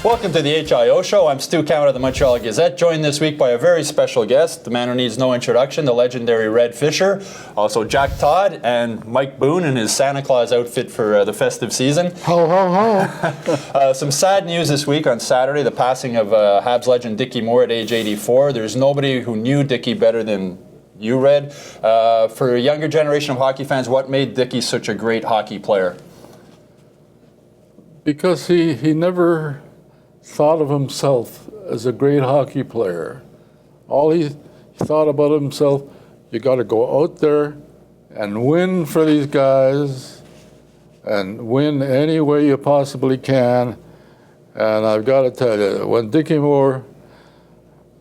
Welcome to the HIO Show. I'm Stu Cowan of the Montreal Gazette, joined this week by a very special guest, the man who needs no introduction, the legendary Red Fisher, also Jack Todd, and Mike Boone in his Santa Claus outfit for the festive season. Ho, ho, ho. Some sad news this week on Saturday, the passing of Habs legend Dickie Moore at age 84. There's nobody who knew Dickie better than you, Red. For a younger generation of hockey fans, what made Dickie such a great hockey player? Because he never thought of himself as a great hockey player. All he thought about himself, you got to go out there and win for these guys and win any way you possibly can. And I've got to tell you, when Dickie Moore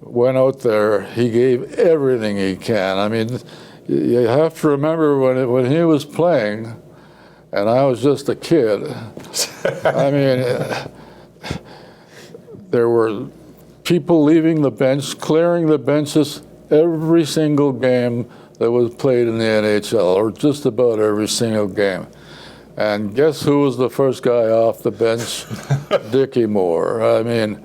went out there, he gave everything he can. I mean, you have to remember when he was playing, and I was just a kid, I mean, there were people leaving the bench, clearing the benches every single game that was played in the NHL, or just about every single game. And guess who was the first guy off the bench? Dickie Moore. I mean,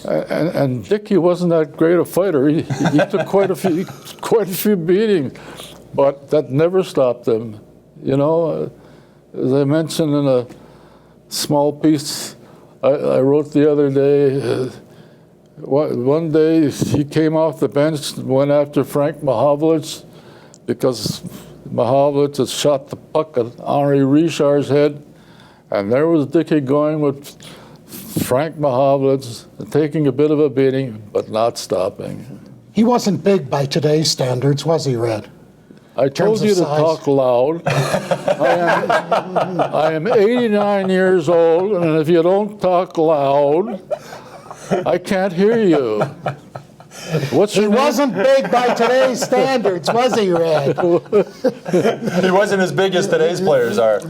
and Dickie wasn't that great a fighter. He took quite a few beatings, but that never stopped him. You know, as I mentioned in a small piece I wrote the other day, one day he came off the bench and went after Frank Mahovlich because Mahovlich had shot the puck at Henri Richard's head, and there was Dickie going with Frank Mahovlich, taking a bit of a beating, but not stopping. He wasn't big by today's standards, was he, Red? I told you to talk loud. I am 89 years old, and if you don't talk loud, I can't hear you. He wasn't big by today's standards, was he, Red? He wasn't as big as today's players are.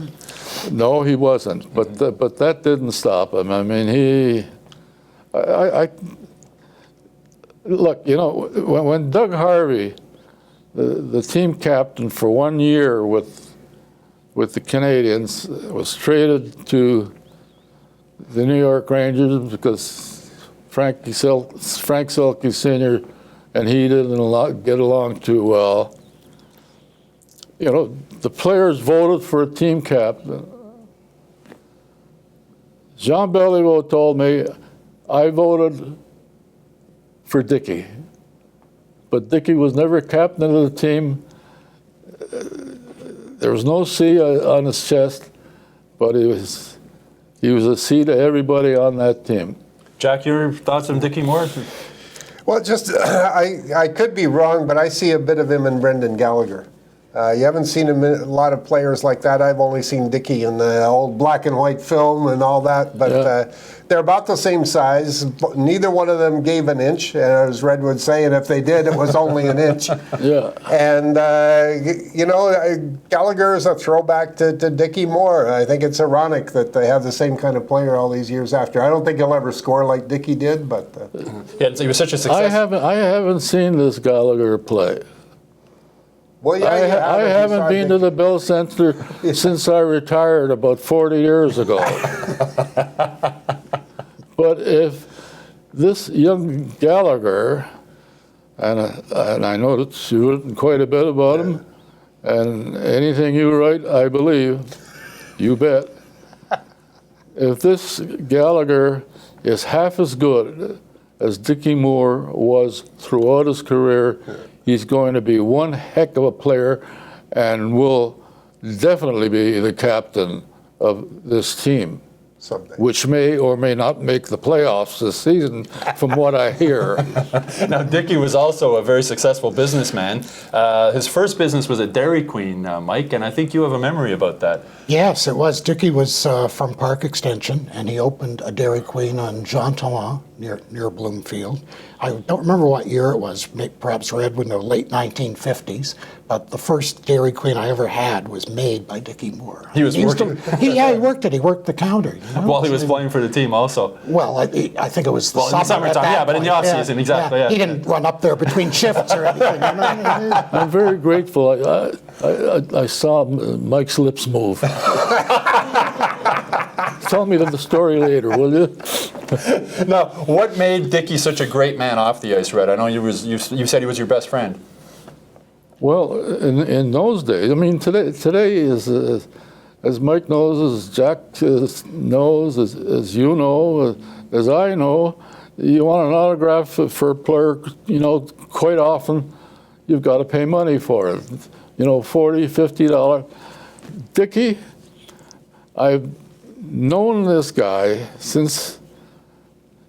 No, he wasn't. But that didn't stop him. I mean, look, you know, when Doug Harvey, the team captain for 1 year with the Canadiens, was traded to the New York Rangers because Frank Selke Sr. and he didn't get along too well. You know, the players voted for a team captain. Jean Beliveau told me, I voted for Dickie. But Dickie was never captain of the team. There was no C on his chest, but he was a C to everybody on that team. Jack, your thoughts on Dickie Moore? Well, just I could be wrong, but I see a bit of him in Brendan Gallagher. You haven't seen a lot of players like that. I've only seen Dickie in the old black and white film and all that, but they're about the same size. Neither one of them gave an inch, as Red would say, and if they did, it was only an inch. Yeah. And, you know, Gallagher is a throwback to Dickie Moore. I think it's ironic that they have the same kind of player all these years after. I don't think he'll ever score like Dickie did, but... Yeah, he was such a success. I haven't seen this Gallagher play. Well, yeah, I haven't been to the Bell Center since I retired about 40 years ago. But if this young Gallagher, and I know that you've written quite a bit about him, and anything you write, I believe, you bet. If this Gallagher is half as good as Dickie Moore was throughout his career, he's going to be one heck of a player and will definitely be the captain of this team, someday, which may or may not make the playoffs this season, from what I hear. Now, Dickie was also a very successful businessman. His first business was a Dairy Queen, Mike, and I think you have a memory about that. Yes, it was. Dickie was from Park Extension, and he opened a Dairy Queen on Jean Talon near Bloomfield. I don't remember what year it was, perhaps Red in the late 1950s, but the first Dairy Queen I ever had was made by Dickie Moore. He was working? He worked it. He worked the counter. You know? While he was playing for the team also. Well, I think it was the in the summertime, yeah, but in the off-season, exactly. Yeah. He didn't run up there between shifts or anything. I'm very grateful. I saw Mike's lips move. tell me the story later, will you? Now, what made Dickie such a great man off the ice, Red? I know you said he was your best friend. Well, in those days, I mean, today is, as Mike knows, as Jack knows, as you know, as I know, you want an autograph for a player, quite often you've got to pay money for it. $40, $50. Dickie, I've known this guy since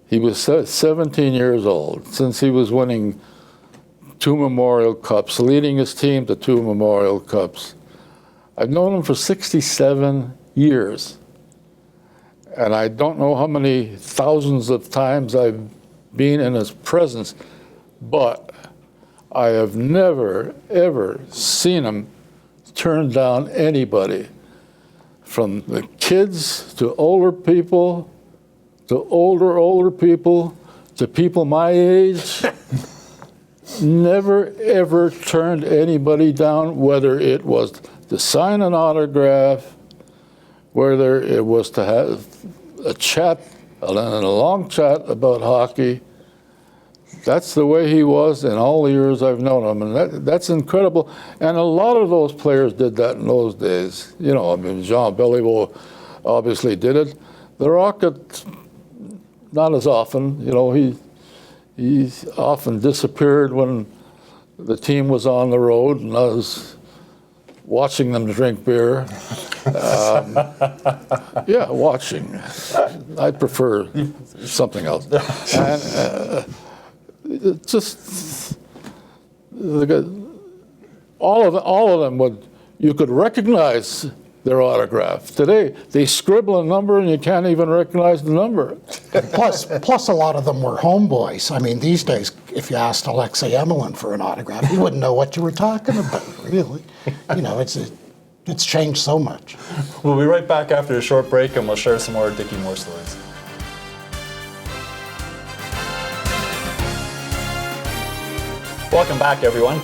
he was 17 years old, since he was winning 2 Memorial Cups, leading his team to 2 Memorial Cups. I've known him for 67 years. And I don't know how many thousands of times I've been in his presence, but I have never, ever seen him turn down anybody, from the kids to older people, to older people, to people my age. Never, ever turned anybody down, whether it was to sign an autograph, whether it was to have a chat, a long chat about hockey. That's the way he was in all the years I've known him, and that's incredible. And a lot of those players did that in those days. Jean Beliveau obviously did it. The Rocket, not as often. He often disappeared when the team was on the road, and I was watching them drink beer. Yeah, watching. I prefer something else. And just all of them you could recognize their autograph. Today, they scribble a number and you can't even recognize the number. Plus, a lot of them were homeboys. I mean, these days, if you asked Alexei Emelin for an autograph, he wouldn't know what you were talking about, really. It's changed so much. We'll be right back after a short break, and we'll share some more Dickie Moore stories. Welcome back, everyone.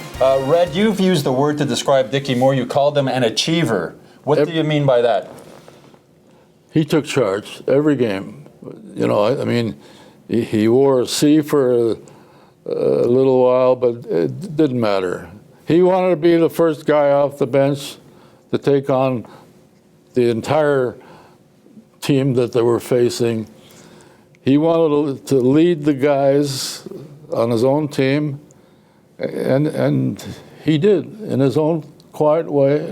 Red, you've used the word to describe Dickie Moore. You called him an achiever. What do you mean by that? He took charge every game. He wore a C for a little while, but it didn't matter. He wanted to be the first guy off the bench to take on the entire team that they were facing. He wanted to lead the guys on his own team, and he did in his own quiet way.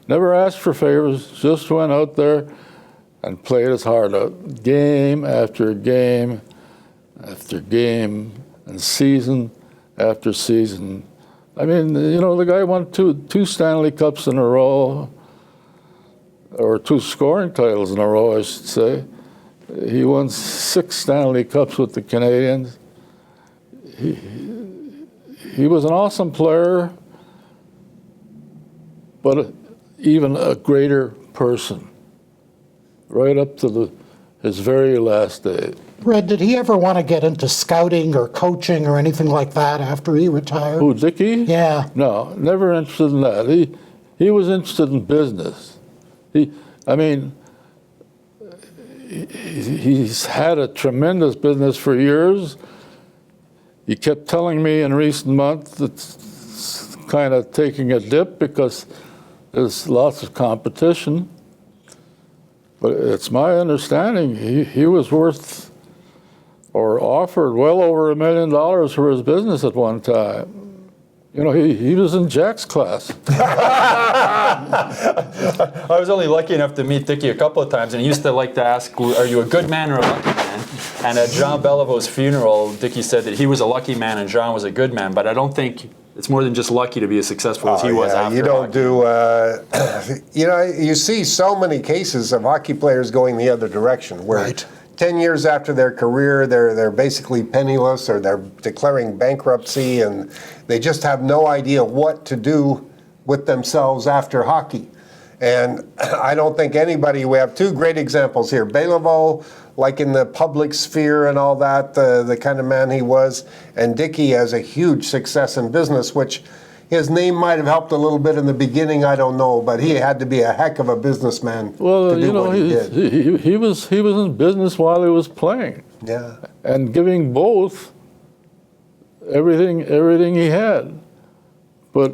Never asked for favors, just went out there and played his heart out, game after game after game, and season after season. The guy won two Stanley Cups in a row, or 2 scoring titles in a row, I should say. He won 6 Stanley Cups with the Canadiens. He was an awesome player, but even a greater person, right up to his very last day. Red, did he ever want to get into scouting or coaching or anything like that after he retired? Who, Dickie? Yeah. No, never interested in that. He was interested in business. He's had a tremendous business for years. He kept telling me in recent months it's kind of taking a dip because there's lots of competition. But it's my understanding he was worth or offered well over $1 million for his business at one time. He was in Jack's class. I was only lucky enough to meet Dickie a couple of times, and he used to like to ask, are you a good man or a lucky man? And at Jean Beliveau's funeral, Dickie said that he was a lucky man and Jean was a good man, but I don't think it's more than just lucky to be as successful as he was after You don't hockey. you see so many cases of hockey players going the other direction, where Right. 10 years after their career, they're basically penniless, or they're declaring bankruptcy, and they just have no idea what to do with themselves after hockey. And I don't think anybody, we have 2 great examples here. Beliveau, like in the public sphere and all that, the kind of man he was, and Dickie has a huge success in business, which, his name might have helped a little bit in the beginning. I don't know, but he had to be a heck of a businessman Well, to do what he did. he was in business while he was playing, Yeah. and giving both everything he had. But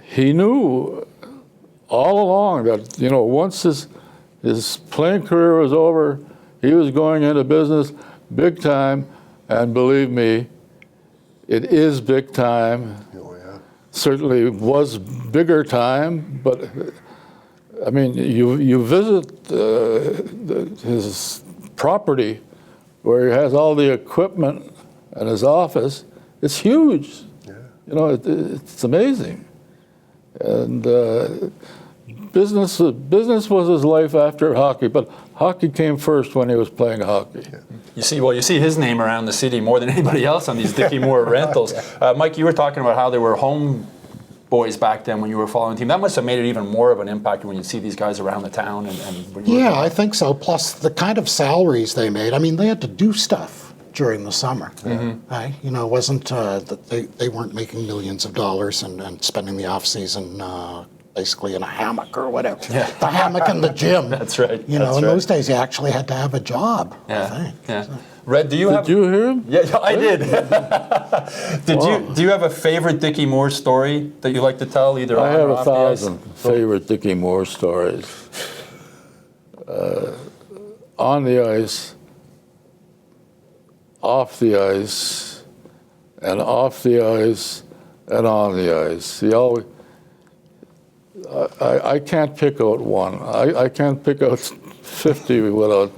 he knew all along that, once his playing career was over, he was going into business big time, and believe me, it is big time. Oh, yeah. Certainly was bigger time, but I mean, you visit his property where he has all the equipment and his office. It's huge. Yeah. It's amazing. And business was his life after hockey, but hockey came first when he was playing hockey. Yeah. You see his name around the city more than anybody else on these Dickie Moore rentals. Mike, you were talking about how they were home boys back then when you were following the team. That must have made it even more of an impact when you see these guys around the town. And when you were I think so. Plus the kind of salaries they made. I mean, they had to do stuff during the summer. Right? It wasn't that they weren't making millions of dollars and spending the off season basically in a hammock or whatever. Yeah. The hammock in the gym. That's right. In those days, you actually had to have a job. I think. Yeah. Red, did you hear him? Yeah, I did. Do you have a favorite Dickie Moore story that you like to tell, either I on have or off the ice? 1,000 favorite Dickie Moore stories. On the ice, off the ice, and off the ice, and on the ice. He always. I can't pick out one. I can't pick out 50 without,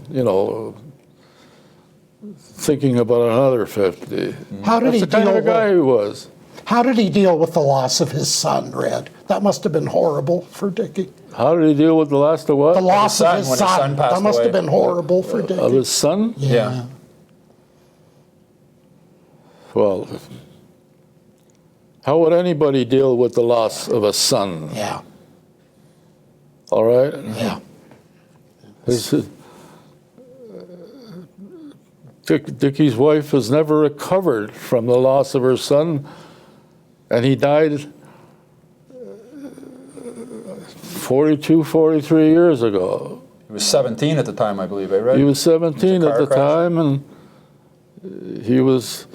thinking about another 50. How did That's he the kind deal of a guy with, he was. How did he deal with the loss of his son, Red? That must have been horrible for Dickie. How did he deal with the last of what? The loss of his when his son son. passed That must away. have been horrible for Dickie. Of his son? Yeah. Well, how would anybody deal with the loss of a son? Yeah. All right? Yeah. Dickie's wife has never recovered from the loss of her son, and he died 42, 43 years ago. He was 17 at the time, I believe, right? He was 17 at car the crash. time, and he was,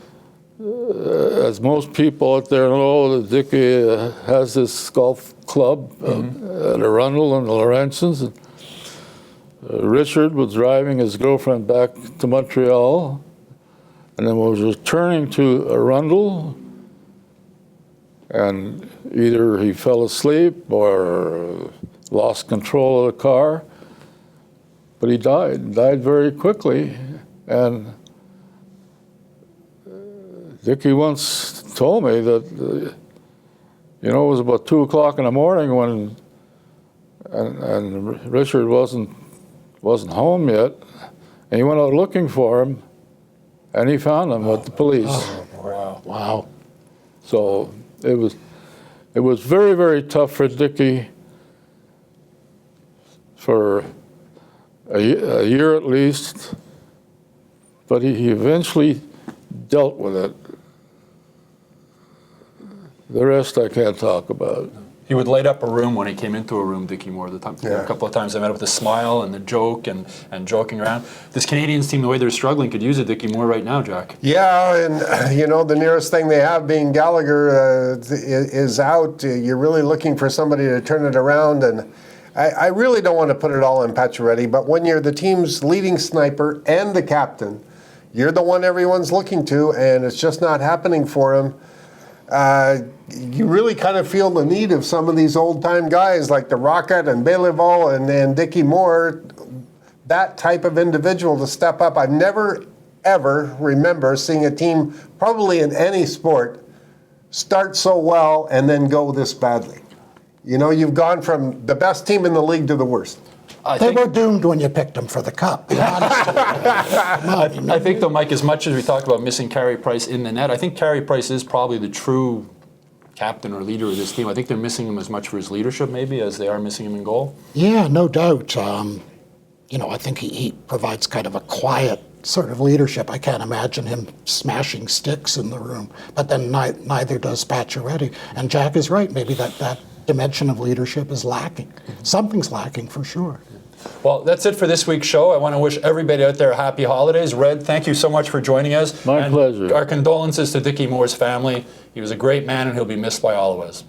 as most people out there know, that Dickie has this golf club at Arundel and the Laurentians. And, Richard was driving his girlfriend back to Montreal, and then was returning to Arundel, and either he fell asleep or lost control of the car, but he died very quickly. And Dickie once told me that, it was about 2 o'clock in the morning when, and Richard wasn't home yet, and he went out looking for him, and he found him with the police. Wow. Wow. So it was very, very tough for Dickie for a year at least, but he eventually dealt with it. The rest I can't talk about. He would light up a room when he came into a room, Dickie Moore. A couple of times I met up with a smile and the joke and joking around. This Canadiens team, the way they're struggling, could use a Dickie Moore right now, Jack. Yeah, and the nearest thing they have being Gallagher is out. You're really looking for somebody to turn it around, and I really don't want to put it all on Pacioretty, but when you're the team's leading sniper and the captain, you're the one everyone's looking to, and it's just not happening for him. You really kind of feel the need of some of these old-time guys like the Rocket and Béliveau and Dickie Moore, that type of individual to step up. I've never, ever remember seeing a team, probably in any sport, start so well and then go this badly. You've gone from the best team in the league to the worst. They were doomed when you picked them for the cup. Be honest with you. I think, though, Mike, as much as we talk about missing Carey Price in the net, I think Carey Price is probably the true captain or leader of this team. I think they're missing him as much for his leadership, maybe, as they are missing him in goal. Yeah, no doubt. I think he provides kind of a quiet sort of leadership. I can't imagine him smashing sticks in the room. But then neither does Pacioretty. And Jack is right. Maybe that dimension of leadership is lacking. Something's lacking for sure. Well, that's it for this week's show. I want to wish everybody out there happy holidays. Red, thank you so much for joining us. My pleasure. Our condolences to Dickie Moore's family. He was a great man, and he'll be missed by all of us.